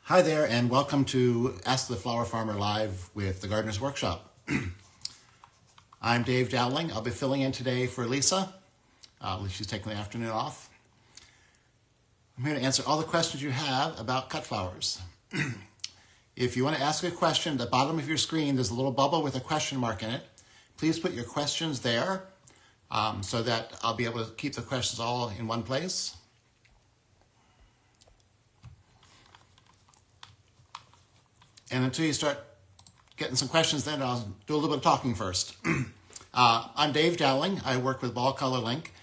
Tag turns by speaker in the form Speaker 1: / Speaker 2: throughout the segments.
Speaker 1: Hi there, and welcome to Ask the Flower Farmer Live with the Gardener's Workshop. I'm Dave Dowling. I'll be filling in today for Lisa. She's taking the afternoon off. I'm here to answer all the questions you have about cut flowers. If you want to ask a question, at the bottom of your screen there's a little bubble with a question mark in it. Please put your questions there so that I'll be able to keep the questions all in one place. And until you start getting some questions, then I'll do a little bit of talking first. I'm Dave Dowling. I work with Ball Color Link.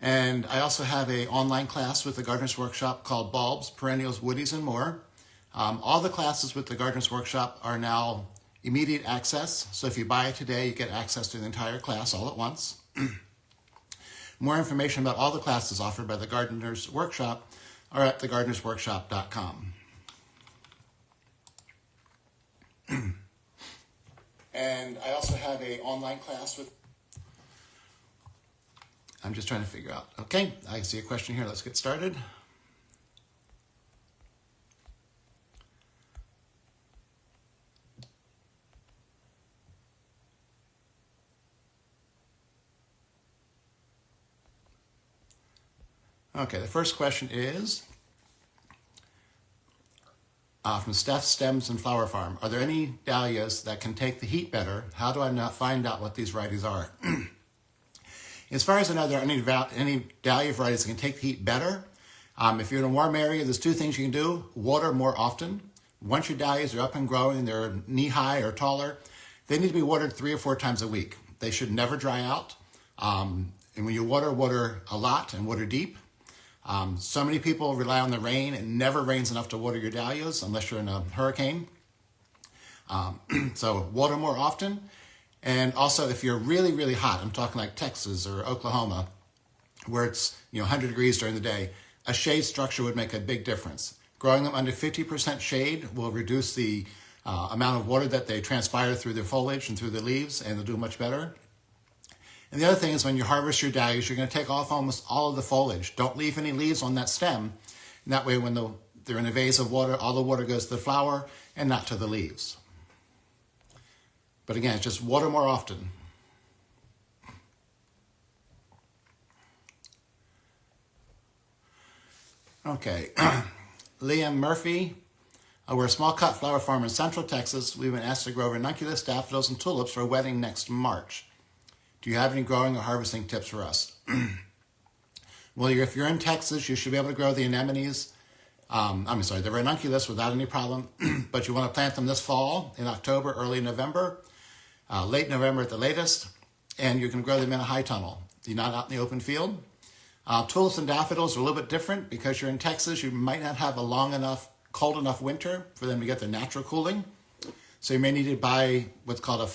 Speaker 1: And I also have an online class with the Gardener's Workshop called Bulbs, Perennials, Woodies, and More. All the classes with the Gardener's Workshop are now immediate access. So if you buy it today, you get access to the entire class all at once. More information about all the classes offered by the Gardener's Workshop are at thegardenersworkshop.com. And I also have an online class with... I'm just trying to figure out. Okay, I see a question here. Let's get started. Okay, the first question is from Steph Stems and Flower Farm. Are there any dahlias that can take the heat better? How do I not find out what these varieties are? As far as I know, there aren't any dahlia varieties that can take the heat better. If you're in a warm area, there's two things you can do. Water more often. Once your dahlias are up and growing, they're knee-high or taller, they need to be watered 3 or 4 times a week. They should never dry out. And when you water a lot and water deep. So many people rely on the rain. It never rains enough to water your dahlias unless you're in a hurricane. So water more often. And also if you're really, really hot, I'm talking like Texas or Oklahoma, where it's 100 degrees during the day, a shade structure would make a big difference. Growing them under 50% shade will reduce the amount of water that they transpire through their foliage and through the leaves, and they'll do much better. And the other thing is when you harvest your dahlias, you're going to take off almost all of the foliage. Don't leave any leaves on that stem. And that way when they're in a vase of water, all the water goes to the flower and not to the leaves. But again, it's just water more often. Okay, Liam Murphy. We're a small cut flower farm in Central Texas. We've been asked to grow ranunculus, daffodils, and tulips for a wedding next March. Do you have any growing or harvesting tips for us? Well, if you're in Texas, you should be able to grow the anemones. The ranunculus without any problem. But you want to plant them this fall, in October, early November, late November at the latest. And you can grow them in a high tunnel. You're not out in the open field. Tulips and daffodils are a little bit different because you're in Texas. You might not have a long enough, cold enough winter for them to get their natural cooling. So you may need to buy what's called a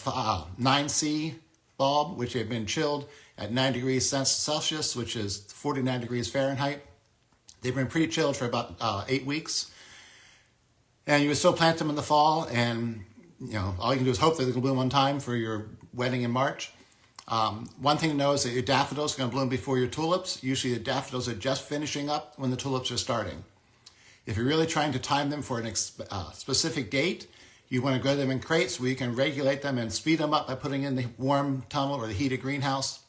Speaker 1: 9C bulb, which have been chilled at 9 degrees Celsius, which is 49 degrees Fahrenheit. They've been pre-chilled for about 8 weeks. And you would still plant them in the fall, and all you can do is hope that they can bloom on time for your wedding in March. One thing to know is that your daffodils are going to bloom before your tulips. Usually the daffodils are just finishing up when the tulips are starting. If you're really trying to time them for a specific date, you want to grow them in crates where you can regulate them and speed them up by putting in the warm tunnel or the heated greenhouse,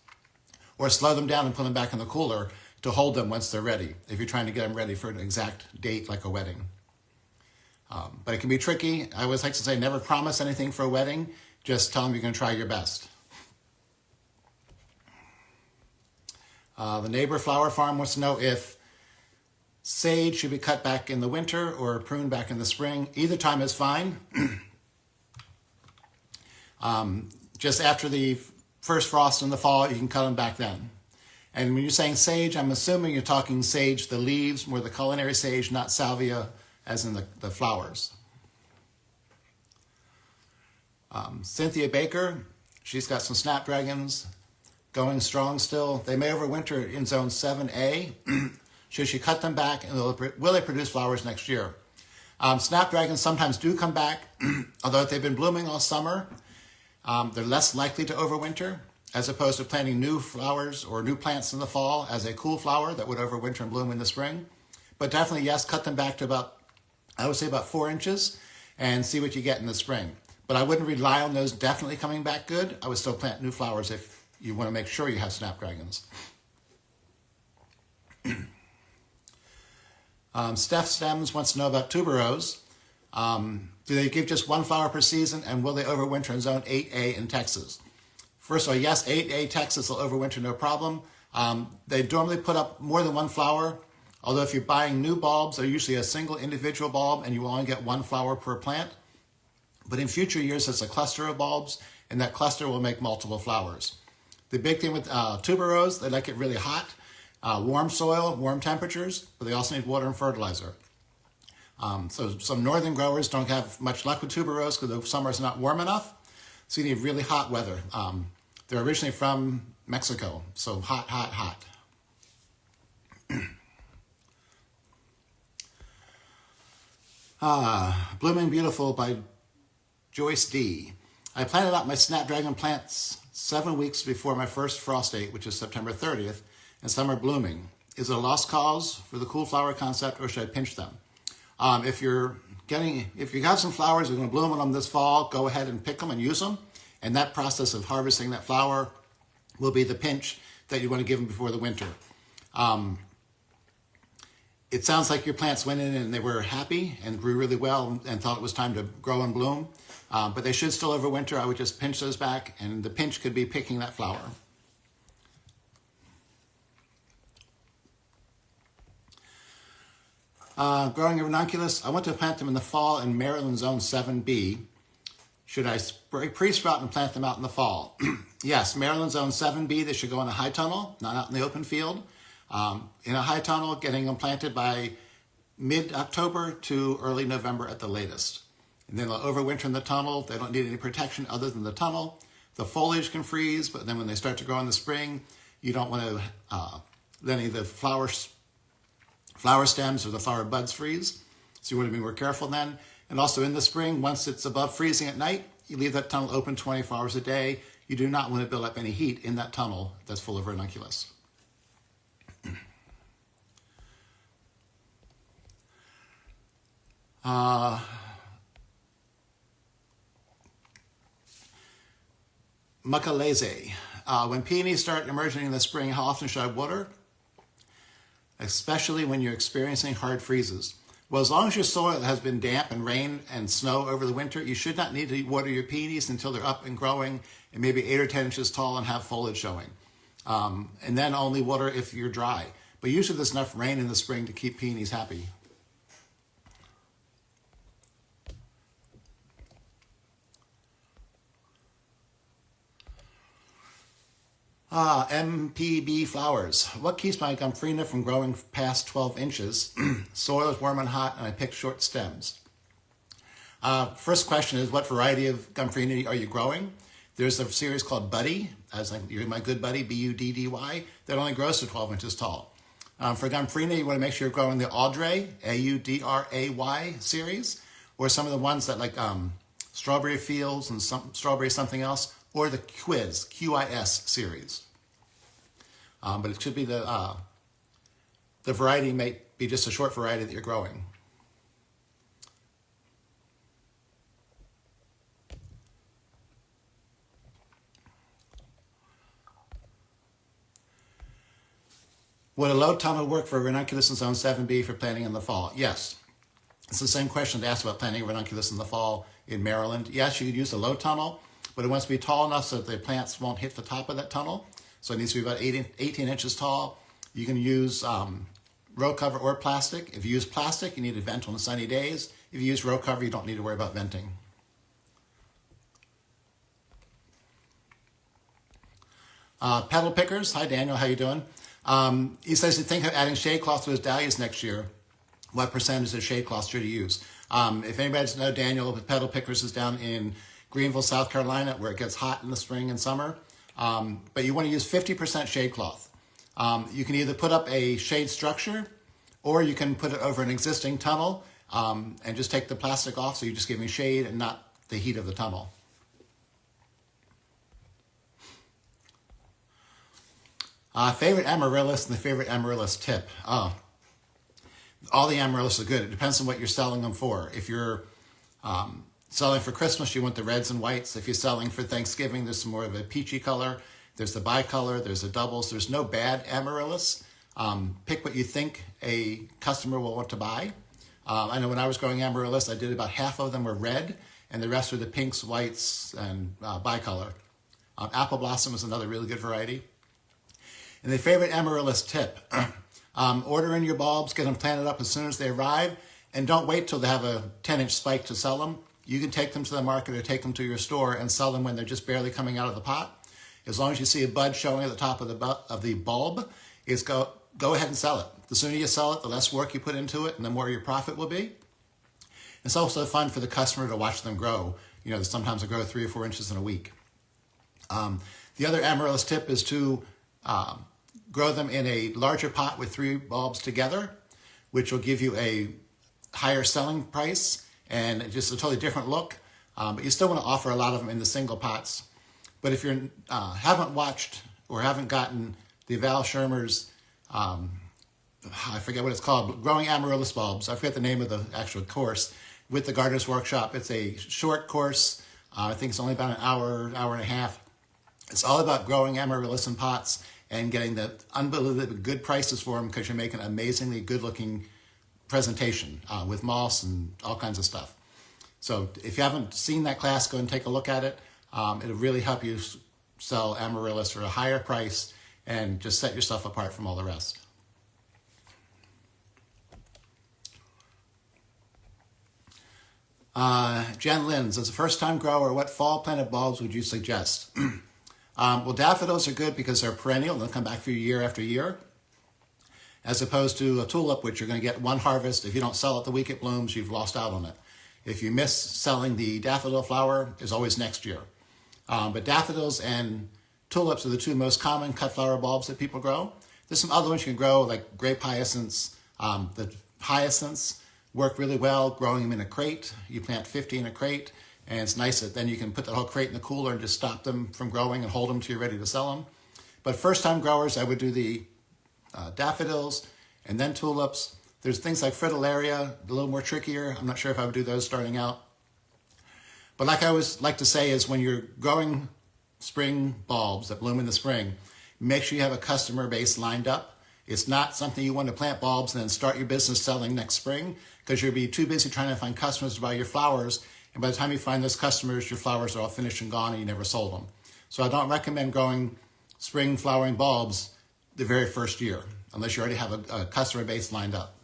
Speaker 1: or slow them down and put them back in the cooler to hold them once they're ready, if you're trying to get them ready for an exact date like a wedding. But it can be tricky. I always like to say never promise anything for a wedding, just tell them you're going to try your best. The neighbor flower farm wants to know if sage should be cut back in the winter or pruned back in the spring. Either time is fine. Just after the first frost in the fall, you can cut them back then. And when you're saying sage, I'm assuming you're talking sage, the leaves, more the culinary sage, not salvia, as in the flowers. Cynthia Baker, she's got some snapdragons going strong still. They may overwinter in zone 7A. Should she cut them back, and will they produce flowers next year? Snapdragons sometimes do come back, although if they've been blooming all summer, they're less likely to overwinter, as opposed to planting new flowers or new plants in the fall as a cool flower that would overwinter and bloom in the spring. But definitely, yes, cut them back to about I would say about 4 inches and see what you get in the spring. But I wouldn't rely on those definitely coming back good. I would still plant new flowers if you want to make sure you have snapdragons. Steph Stems wants to know about tuberose. Do they give just one flower per season, and will they overwinter in zone 8A in Texas? First of all, yes, 8A Texas will overwinter, no problem. They normally put up more than one flower, although if you're buying new bulbs, they're usually a single individual bulb, and you will only get one flower per plant. But in future years, it's a cluster of bulbs, and that cluster will make multiple flowers. The big thing with tuberose, they like it really hot, warm soil, warm temperatures, but they also need water and fertilizer. So some northern growers don't have much luck with tuberose because the summer's not warm enough. So you need really hot weather. They're originally from Mexico, so hot, hot, hot. Blooming Beautiful by Joyce D. I planted out my snapdragon plants 7 weeks before my first frost date, which is September 30th, and some are blooming. Is it a lost cause for the cool flower concept, or should I pinch them? If you have some flowers that are going to bloom on them this fall, go ahead and pick them and use them. And that process of harvesting that flower will be the pinch that you want to give them before the winter. It sounds like your plants went in and they were happy and grew really well and thought it was time to grow and bloom. But they should still overwinter. I would just pinch those back, and the pinch could be picking that flower. Growing a ranunculus, I want to plant them in the fall in Maryland Zone 7B. Should I pre-sprout and plant them out in the fall? Yes, Maryland Zone 7B, they should go in a high tunnel, not out in the open field. In a high tunnel, getting them planted by mid-October to early November at the latest. And then they'll overwinter in the tunnel. They don't need any protection other than the tunnel. The foliage can freeze, but then when they start to grow in the spring, you don't want to let any of the flower stems or the flower buds freeze. So you want to be more careful then. And also in the spring, once it's above freezing at night, you leave that tunnel open 24 hours a day. You do not want to build up any heat in that tunnel that's full of ranunculus. Muckalese. When peonies start emerging in the spring, how often should I water? Especially when you're experiencing hard freezes. Well, as long as your soil has been damp and rain and snow over the winter, you should not need to water your peonies until they're up and growing and maybe 8 or 10 inches tall and have foliage showing. And then only water if you're dry. But usually there's enough rain in the spring to keep peonies happy. MPB flowers. What keeps my gomphrena from growing past 12 inches? Soil is warm and hot, and I pick short stems. First question is, what variety of gomphrena are you growing? There's a series called Buddy, as like you're my good buddy, B-U-D-D-Y, that only grows to 12 inches tall. For gomphrena, you want to make sure you're growing the Audrey, A-U-D-R-A-Y series, or some of the ones that like Strawberry Fields and some Strawberry something else, or the Quiz, Q-I-S series. But it should be the variety may be just a short variety that you're growing. Would a low tunnel work for ranunculus in zone 7B for planting in the fall? Yes. It's the same question they asked about planting ranunculus in the fall in Maryland. Yes, you could use a low tunnel, but it wants to be tall enough so that the plants won't hit the top of that tunnel. So it needs to be about 18 inches tall. You can use row cover or plastic. If you use plastic, you need to vent on sunny days. If you use row cover, you don't need to worry about venting. Petal pickers. Hi, Daniel. How you doing? He says to think of adding shade cloth to his dahlias next year. What percentage of shade cloth should he use? If anybody doesn't know, Daniel with Petal Pickers is down in Greenville, South Carolina, where it gets hot in the spring and summer. But you want to use 50% shade cloth. You can either put up a shade structure, or you can put it over an existing tunnel and just take the plastic off, so you're just giving shade and not the heat of the tunnel. Favorite amaryllis and the favorite amaryllis tip. all the amaryllis are good. It depends on what you're selling them for. If you're selling for Christmas, you want the reds and whites. If you're selling for Thanksgiving, there's more of a peachy color. There's the bicolor, there's the doubles. There's no bad amaryllis. Pick what you think a customer will want to buy. I know when I was growing amaryllis, I did about half of them were red, and the rest were the pinks, whites, and bicolor. Apple Blossom is another really good variety. And the favorite amaryllis tip, order in your bulbs, get them planted up as soon as they arrive, and don't wait till they have a 10-inch spike to sell them. You can take them to the market or take them to your store and sell them when they're just barely coming out of the pot. As long as you see a bud showing at the top of the bulb, go ahead and sell it. The sooner you sell it, the less work you put into it, and the more your profit will be. It's also fun for the customer to watch them grow. Sometimes they grow 3 or 4 inches in a week. The other amaryllis tip is to grow them in a larger pot with 3 bulbs together, which will give you a higher selling price and just a totally different look. But you still want to offer a lot of them in the single pots. But if you haven't watched or haven't gotten the Val Shermer's, I forget what it's called, Growing Amaryllis Bulbs. I forget the name of the actual course with the Gardener's Workshop. It's a short course. I think it's only about an hour and a half. It's all about growing amaryllis in pots and getting the unbelievably good prices for them because you're making an amazingly good-looking presentation with moss and all kinds of stuff. So if you haven't seen that class, go and take a look at it. It'll really help you sell amaryllis for a higher price and just set yourself apart from all the rest. Jen Lins, as a first-time grower, what fall planted bulbs would you suggest? Well, daffodils are good because they're perennial. They'll come back for you year after year, as opposed to a tulip, which you're going to get one harvest. If you don't sell it the week it blooms, you've lost out on it. If you miss selling the daffodil flower, there's always next year. But daffodils and tulips are the 2 most common cut flower bulbs that people grow. There's some other ones you can grow, like grape hyacinths. The hyacinths work really well growing them in a crate. You plant 50 in a crate, and it's nice that then you can put the whole crate in the cooler and just stop them from growing and hold them till you're ready to sell them. But first-time growers, I would do the daffodils and then tulips. There's things like fritillaria, a little more trickier. I'm not sure if I would do those starting out. But like I always like to say is when you're growing spring bulbs that bloom in the spring, make sure you have a customer base lined up. It's not something you want to plant bulbs and then start your business selling next spring because you'll be too busy trying to find customers to buy your flowers. And by the time you find those customers, your flowers are all finished and gone and you never sold them. So I don't recommend growing spring flowering bulbs the very first year unless you already have a customer base lined up.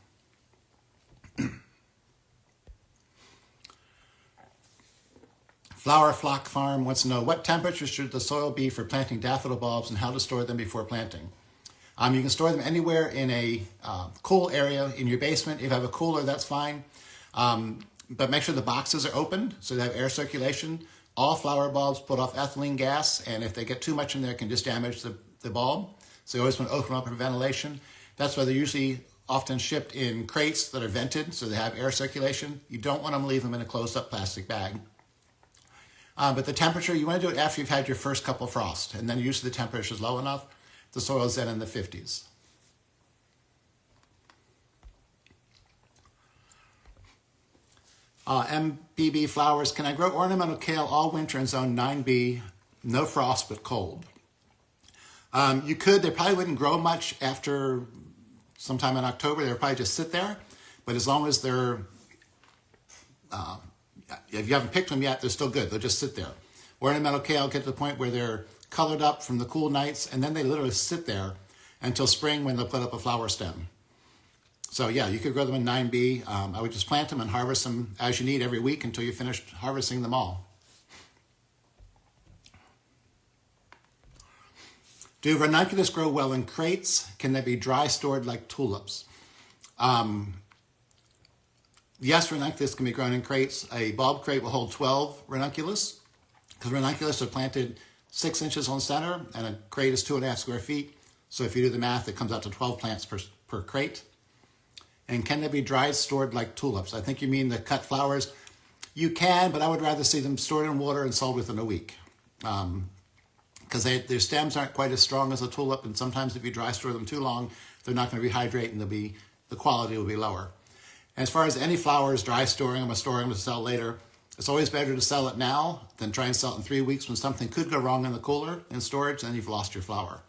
Speaker 1: Flower Flock Farm wants to know, what temperature should the soil be for planting daffodil bulbs and how to store them before planting? You can store them anywhere in a cool area in your basement. If you have a cooler, that's fine. But make sure the boxes are opened so they have air circulation. All flower bulbs put off ethylene gas, and if they get too much in there, it can just damage the bulb. So you always want to open them up for ventilation. That's why they're usually often shipped in crates that are vented so they have air circulation. You don't want to leave them in a closed-up plastic bag. But the temperature, you want to do it after you've had your first couple of frost, and then usually the temperature is low enough. The soil is then in the 50s. MBB Flowers, can I grow ornamental kale all winter in zone 9B, no frost but cold? You could. They probably wouldn't grow much after sometime in October. They would probably just sit there. But as long as they're, if you haven't picked them yet, they're still good. They'll just sit there. Ornamental kale get to the point where they're colored up from the cool nights, and then they literally sit there until spring when they'll put up a flower stem. So yeah, you could grow them in 9B. I would just plant them and harvest them as you need every week until you finish harvesting them all. Do ranunculus grow well in crates? Can they be dry stored like tulips? Yes, ranunculus can be grown in crates. A bulb crate will hold 12 ranunculus because ranunculus are planted 6 inches on center and a crate is 2.5 square feet. So if you do the math, it comes out to 12 plants per crate. And can they be dry stored like tulips? I think you mean the cut flowers. You can, but I would rather see them stored in water and sold within a week. Because their stems aren't quite as strong as a tulip, and sometimes if you dry store them too long, they're not going to rehydrate and the quality will be lower. And as far as any flowers, dry storing them or storing them to sell later, it's always better to sell it now than try and sell it in 3 weeks when something could go wrong in the cooler in storage, and you've lost your flower.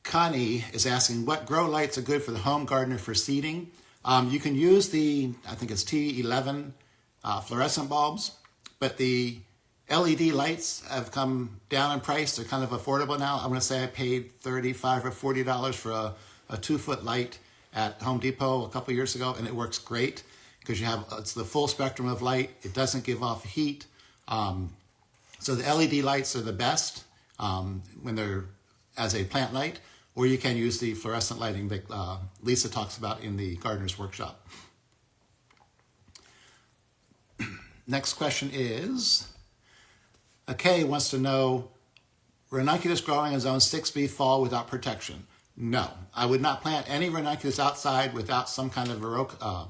Speaker 1: Connie is asking, what grow lights are good for the home gardener for seeding? You can use the, I think it's T11 fluorescent bulbs, but the LED lights have come down in price. They're kind of affordable now. I'm going to say I paid $35 or $40 for a 2-foot light at Home Depot a couple years ago, and it works great because it's the full spectrum of light. It doesn't give off heat. So the LED lights are the best when they're as a plant light, or you can use the fluorescent lighting that Lisa talks about in the Gardener's Workshop. Next question is, Kay wants to know, ranunculus growing in zone 6B fall without protection? No, I would not plant any ranunculus outside without some kind of a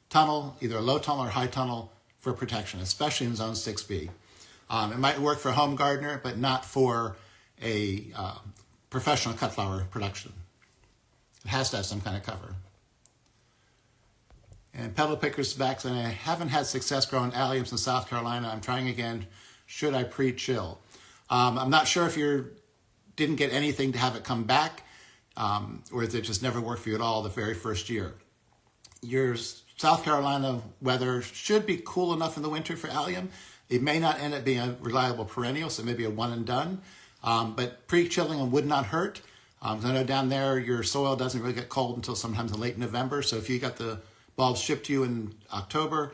Speaker 1: tunnel, either a low tunnel or high tunnel for protection, especially in zone 6B. It might work for a home gardener, but not for a professional cut flower production. It has to have some kind of cover. And Pebble Picker's back saying, I haven't had success growing alliums in South Carolina. I'm trying again. Should I pre-chill? I'm not sure if you didn't get anything to have it come back, or if it just never worked for you at all the very first year. Your South Carolina weather should be cool enough in the winter for allium. It may not end up being a reliable perennial, so maybe a one and done. But pre-chilling them would not hurt. I know down there your soil doesn't really get cold until sometimes in late November. So if you got the bulbs shipped to you in October,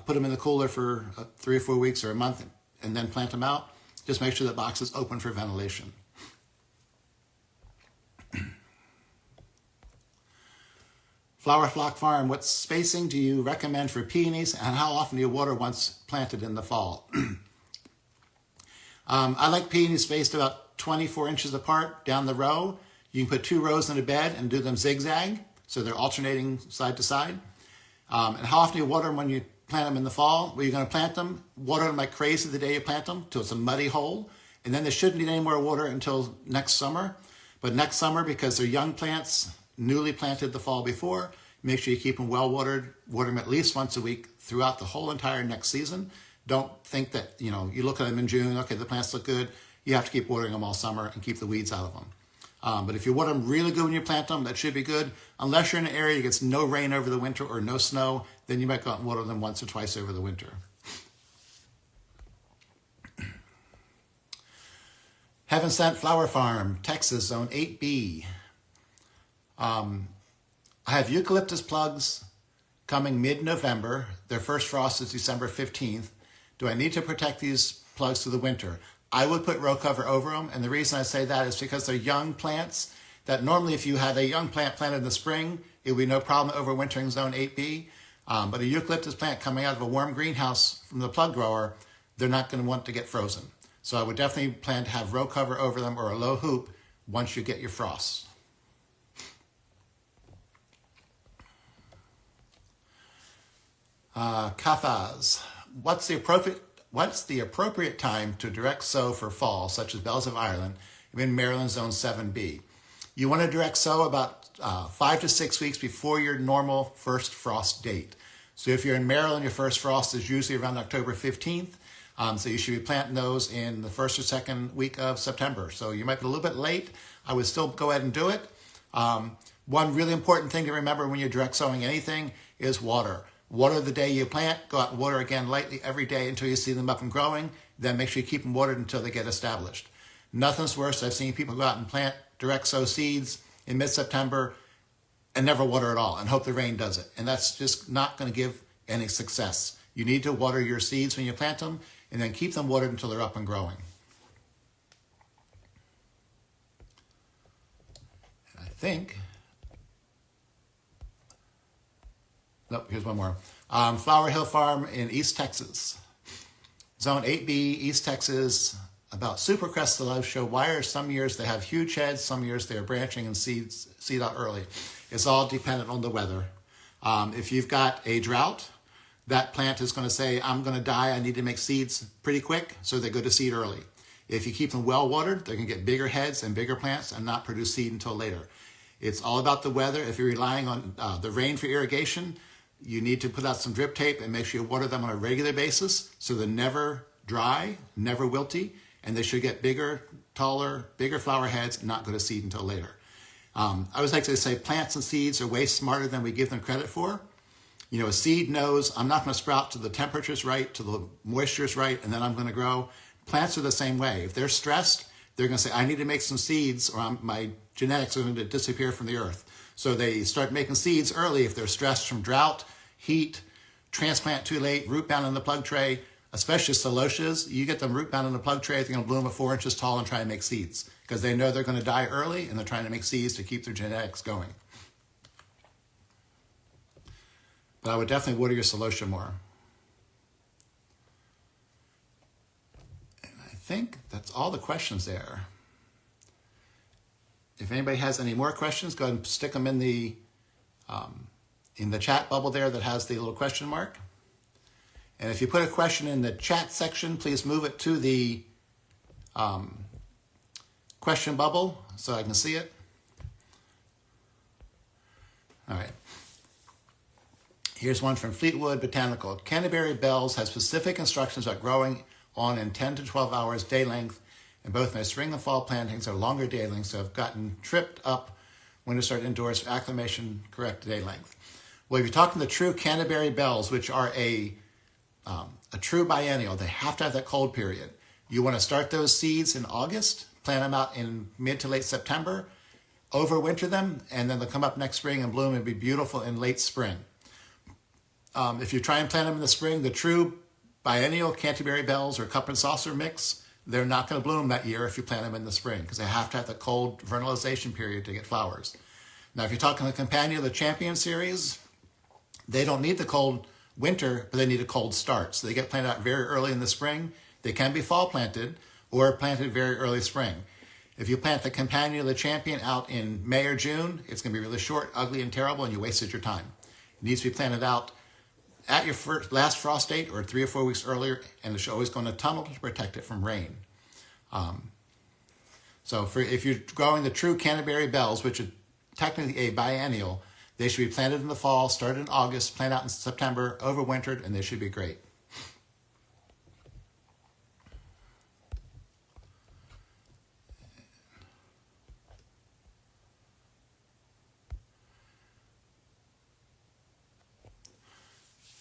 Speaker 1: put them in the cooler for 3 or 4 weeks or a month, and then plant them out. Just make sure the box is open for ventilation. Flower Flock Farm, what spacing do you recommend for peonies, and how often do you water once planted in the fall? I like peonies spaced about 24 inches apart down the row. You can put 2 rows in a bed and do them zigzag, so they're alternating side to side. And how often do you water them when you plant them in the fall? Where you're going to plant them, water them like crazy the day you plant them till it's a muddy hole, and then they shouldn't need any more water until next summer. But next summer, because they're young plants, newly planted the fall before, make sure you keep them well watered. Water them at least once a week throughout the whole entire next season. Don't think that, you look at them in June, okay, the plants look good. You have to keep watering them all summer and keep the weeds out of them. But if you water them really good when you plant them, that should be good. Unless you're in an area that gets no rain over the winter or no snow, then you might go out and water them once or twice over the winter. Heaven Sent Flower Farm, Texas, Zone 8B. I have eucalyptus plugs coming mid-November. Their first frost is December 15th. Do I need to protect these plugs through the winter? I would put row cover over them, and the reason I say that is because they're young plants that normally if you had a young plant planted in the spring, it would be no problem overwintering zone 8B. But a eucalyptus plant coming out of a warm greenhouse from the plug grower, they're not going to want to get frozen. So I would definitely plan to have row cover over them or a low hoop once you get your frost. Kafaz, what's the appropriate time to direct sow for fall, such as Bells of Ireland, in Maryland Zone 7B? You want to direct sow about 5 to 6 weeks before your normal first frost date. So if you're in Maryland, your first frost is usually around October 15th. So you should be planting those in the first or second week of September. So you might be a little bit late. I would still go ahead and do it. One really important thing to remember when you're direct sowing anything is water. Water the day you plant, go out and water again lightly every day until you see them up and growing. Then make sure you keep them watered until they get established. Nothing's worse. I've seen people go out and plant direct sow seeds in mid-September and never water at all and hope the rain does it. And that's just not going to give any success. You need to water your seeds when you plant them and then keep them watered until they're up and growing. And I think... Nope, here's one more. Flower Hill Farm in East Texas. Zone 8B, East Texas, about Supercrest Celestial wires. Some years they have huge heads, some years they are branching and seed out early. It's all dependent on the weather. If you've got a drought, that plant is going to say, I'm going to die, I need to make seeds pretty quick, so they go to seed early. If you keep them well watered, they're going to get bigger heads and bigger plants and not produce seed until later. It's all about the weather. If you're relying on the rain for irrigation, you need to put out some drip tape and make sure you water them on a regular basis so they're never dry, never wilty, and they should get bigger, taller, bigger flower heads, not go to seed until later. I always like to say plants and seeds are way smarter than we give them credit for. You know, a seed knows I'm not going to sprout till the temperature's right, till the moisture's right, and then I'm going to grow. Plants are the same way. If they're stressed, they're going to say, I need to make some seeds or my genetics are going to disappear from the earth. So they start making seeds early if they're stressed from drought, heat, transplant too late, root bound in the plug tray, especially celotias. You get them root bound in the plug tray, they're going to bloom at 4 inches tall and try to make seeds because they know they're going to die early and they're trying to make seeds to keep their genetics going. But I would definitely water your celotia more. And I think that's all the questions there. If anybody has any more questions, go ahead and stick them in the chat bubble there that has the little question mark. And if you put a question in the chat section, please move it to the question bubble so I can see it. All right. Here's one from Fleetwood Botanical. Canterbury bells have specific instructions about growing on in 10 to 12 hours day length, and both my spring and fall plantings are longer day lengths, so I've gotten tripped up when to start indoors for acclimation correct day length. Well, if you're talking the true Canterbury bells, which are a true biennial, they have to have that cold period. You want to start those seeds in August, plant them out in mid to late September, overwinter them, and then they'll come up next spring and bloom and be beautiful in late spring. If you try and plant them in the spring, the true biennial Canterbury bells or cup and saucer mix, they're not going to bloom that year if you plant them in the spring because they have to have the cold vernalization period to get flowers. Now, if you're talking the Companion, the Champion series, they don't need the cold winter, but they need a cold start. So they get planted out very early in the spring. They can be fall planted or planted very early spring. If you plant the Companion, the Champion out in May or June, it's going to be really short, ugly, and terrible, and you wasted your time. It needs to be planted out at your last frost date or 3 or 4 weeks earlier, and it's always going to tunnel to protect it from rain. So if you're growing the true Canterbury bells, which are technically a biennial, they should be planted in the fall, started in August, planted out in September, overwintered, and they should be great.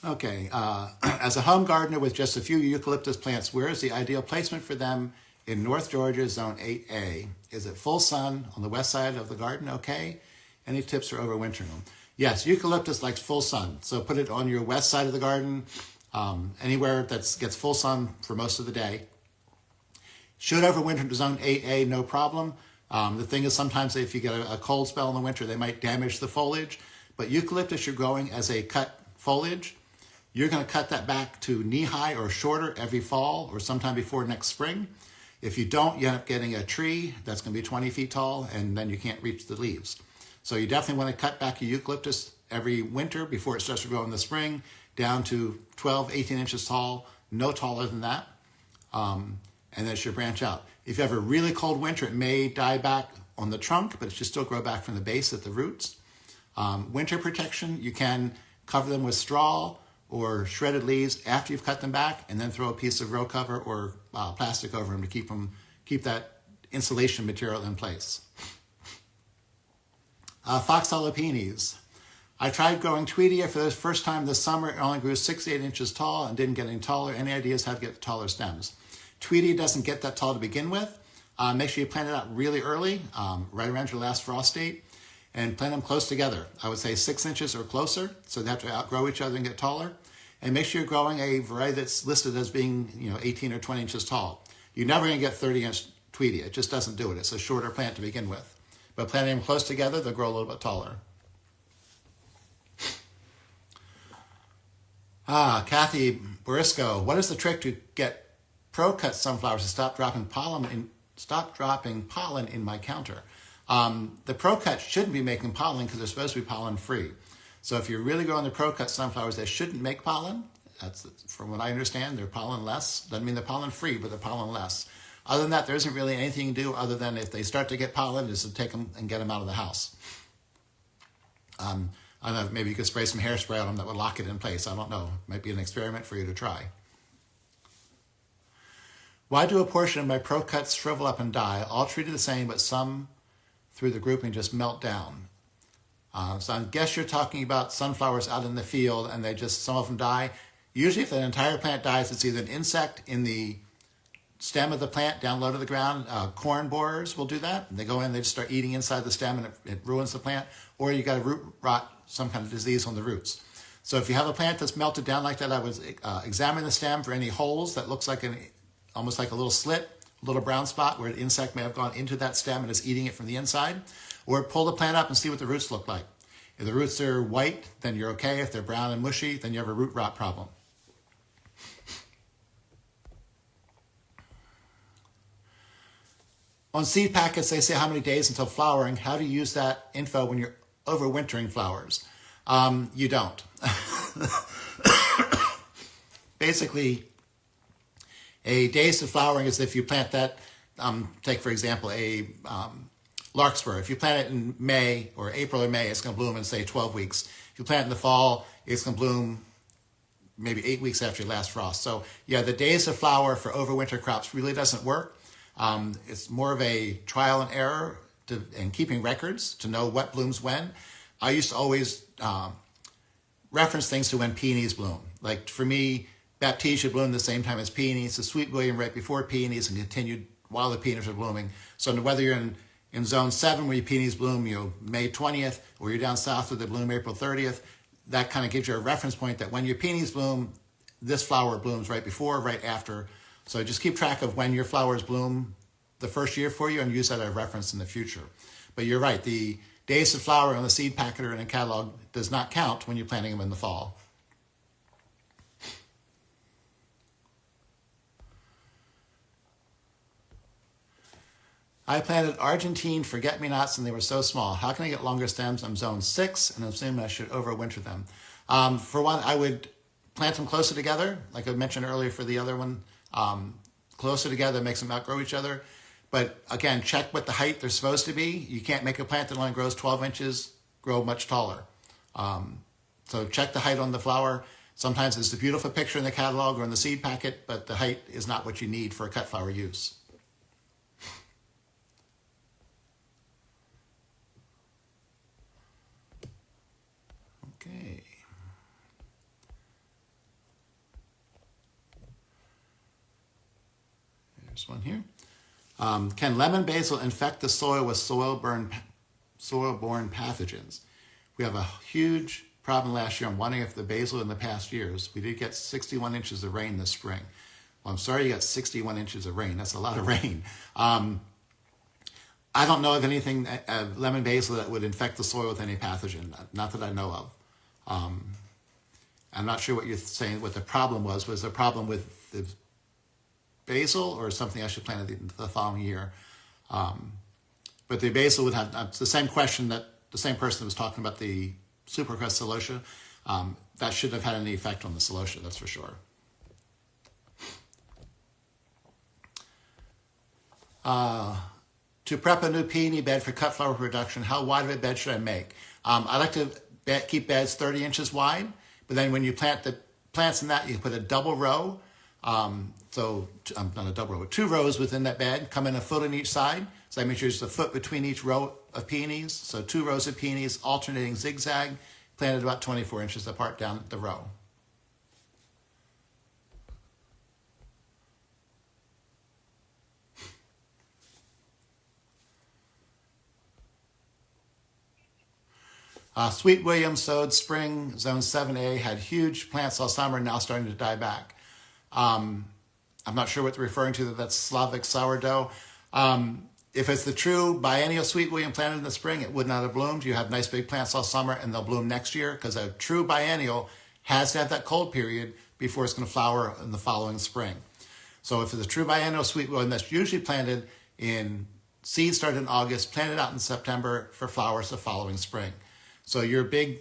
Speaker 1: Okay, as a home gardener with just a few eucalyptus plants, where is the ideal placement for them in North Georgia, Zone 8A? Is it full sun on the west side of the garden okay? Any tips for overwintering them? Yes, eucalyptus likes full sun, so put it on your west side of the garden, anywhere that gets full sun for most of the day. Should overwinter to Zone 8A, no problem. The thing is sometimes if you get a cold spell in the winter, they might damage the foliage, but eucalyptus you're growing as a cut foliage. You're going to cut that back to knee-high or shorter every fall or sometime before next spring. If you don't, you end up getting a tree that's going to be 20 feet tall, and then you can't reach the leaves. So you definitely want to cut back your eucalyptus every winter before it starts to grow in the spring, down to 12, 18 inches tall, no taller than that, and then it should branch out. If you have a really cold winter, it may die back on the trunk, but it should still grow back from the base at the roots. Winter protection, you can cover them with straw or shredded leaves after you've cut them back, and then throw a piece of row cover or plastic over them to keep that insulation material in place. Foxtail peonies. I tried growing Tweedia for the first time this summer. It only grew 6 to 8 inches tall and didn't get any taller. Any ideas how to get taller stems? Tweedia doesn't get that tall to begin with. Make sure you plant it out really early, right around your last frost date, and plant them close together. I would say 6 inches or closer, so they have to outgrow each other and get taller. And make sure you're growing a variety that's listed as being 18 or 20 inches tall. You're never going to get 30-inch Tweedia. It just doesn't do it. It's a shorter plant to begin with. But planting them close together, they'll grow a little bit taller. Kathy Borisco, what is the trick to get pro-cut sunflowers to stop dropping pollen in my counter? The pro-cut shouldn't be making pollen because they're supposed to be pollen-free. So if you're really growing the pro-cut sunflowers, they shouldn't make pollen. That's, from what I understand, they're pollen-less. Doesn't mean they're pollen-free, but they're pollen-less. Other than that, there isn't really anything you can do other than if they start to get pollen, is to take them and get them out of the house. I don't know, maybe you could spray some hairspray on them that would lock it in place. I don't know. Might be an experiment for you to try. Why do a portion of my pro cuts shrivel up and die, all treated the same, but some through the grouping just melt down? So I guess you're talking about sunflowers out in the field and some of them die. Usually if an entire plant dies, it's either an insect in the stem of the plant down low to the ground. Corn borers will do that. They go in, they just start eating inside the stem and it ruins the plant. Or you got a root rot, some kind of disease on the roots. So if you have a plant that's melted down like that, I would examine the stem for any holes that looks like almost like a little slit, a little brown spot where an insect may have gone into that stem and is eating it from the inside. Or pull the plant up and see what the roots look like. If the roots are white, then you're okay. If they're brown and mushy, then you have a root rot problem. On seed packets, they say how many days until flowering. How do you use that info when you're overwintering flowers? You don't. Basically, a days to flowering is if you plant that, take for example a larkspur. If you plant it in May or April or May, it's going to bloom in say 12 weeks. If you plant it in the fall, it's going to bloom maybe 8 weeks after your last frost. So yeah, the days to flower for overwinter crops really doesn't work. It's more of a trial and error and keeping records to know what blooms when. I used to always reference things to when peonies bloom. Like for me, Baptisia bloomed the same time as peonies, the Sweet William right before peonies and continued while the peonies are blooming. So whether you're in zone 7 where your peonies bloom, May 20th, or you're down south where they bloom April 30th, that kind of gives you a reference point that when your peonies bloom, this flower blooms right before, right after. So just keep track of when your flowers bloom the first year for you and use that as a reference in the future. But you're right, the days of flower on the seed packet or in a catalog does not count when you're planting them in the fall. I planted Argentine forget-me-nots and they were so small. How can I get longer stems? I'm zone 6 and I'm assuming I should overwinter them. For one, I would plant them closer together, like I mentioned earlier for the other one. Closer together makes them outgrow each other. But again, check what the height they're supposed to be. You can't make a plant that only grows 12 inches grow much taller. So check the height on the flower. Sometimes it's a beautiful picture in the catalog or in the seed packet, but the height is not what you need for a cut flower use. Okay. There's one here. Can lemon basil infect the soil with soil-borne pathogens? We have a huge problem last year. I'm wondering if the basil in the past years, we did get 61 inches of rain this spring. Well, I'm sorry you got 61 inches of rain. That's a lot of rain. I don't know of anything, lemon basil, that would infect the soil with any pathogen. Not that I know of. I'm not sure what you're saying, what the problem was. Was the problem with the basil or something I should plant the following year? But the basil would have it's the same question that the same person was talking about the Supercrest celosia. That shouldn't have had any effect on the celosia, that's for sure. To prep a new peony bed for cut flower production, how wide of a bed should I make? I like to keep beds 30 inches wide, but then when you plant the plants in that, you put a double row. So not a double row, but 2 rows within that bed, come in a foot on each side. So that makes sure there's a foot between each row of peonies. So 2 rows of peonies, alternating zigzag, planted about 24 inches apart down the row. Sweet William sowed spring, zone 7A, had huge plants all summer, now starting to die back. I'm not sure what they're referring to, that's Slavic sourdough. If it's the true biennial Sweet William planted in the spring, it would not have bloomed. You have nice big plants all summer and they'll bloom next year, because a true biennial has to have that cold period before it's going to flower in the following spring. So if it's a true biennial Sweet William, that's usually planted in seeds started in August, planted out in September for flowers the following spring. So your big,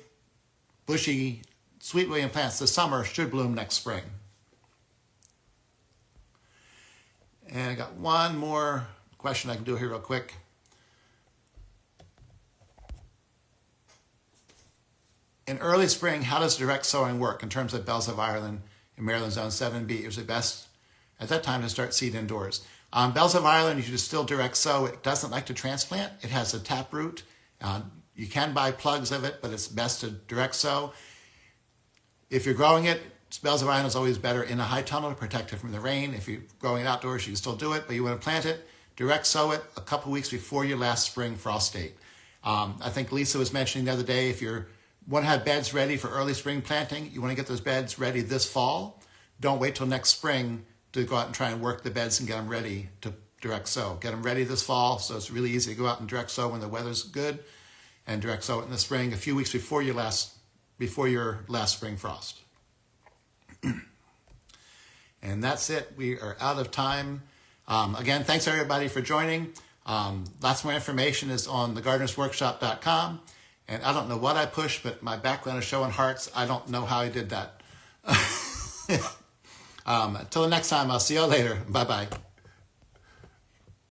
Speaker 1: bushy Sweet William plants this summer should bloom next spring. And I got one more question I can do here real quick. In early spring, how does direct sowing work in terms of bells of Ireland in Maryland Zone 7B? It was the best at that time to start seed indoors. Bells of Ireland, you should still direct sow. It doesn't like to transplant. It has a tap root. You can buy plugs of it, but it's best to direct sow. If you're growing it, bells of Ireland is always better in a high tunnel to protect it from the rain. If you're growing it outdoors, you can still do it, but you want to plant it, direct sow it a couple weeks before your last spring frost date. I think Lisa was mentioning the other day, if you want to have beds ready for early spring planting, you want to get those beds ready this fall. Don't wait till next spring to go out and try and work the beds and get them ready to direct sow. Get them ready this fall, so it's really easy to go out and direct sow when the weather's good, and direct sow it in the spring a few weeks before your last spring frost. And that's it. We are out of time. Again, thanks everybody for joining. Lots more information is on thegardenersworkshop.com. And I don't know what I pushed, but my background is showing hearts. I don't know how I did that. Until the next time, I'll see you all later. Bye-bye.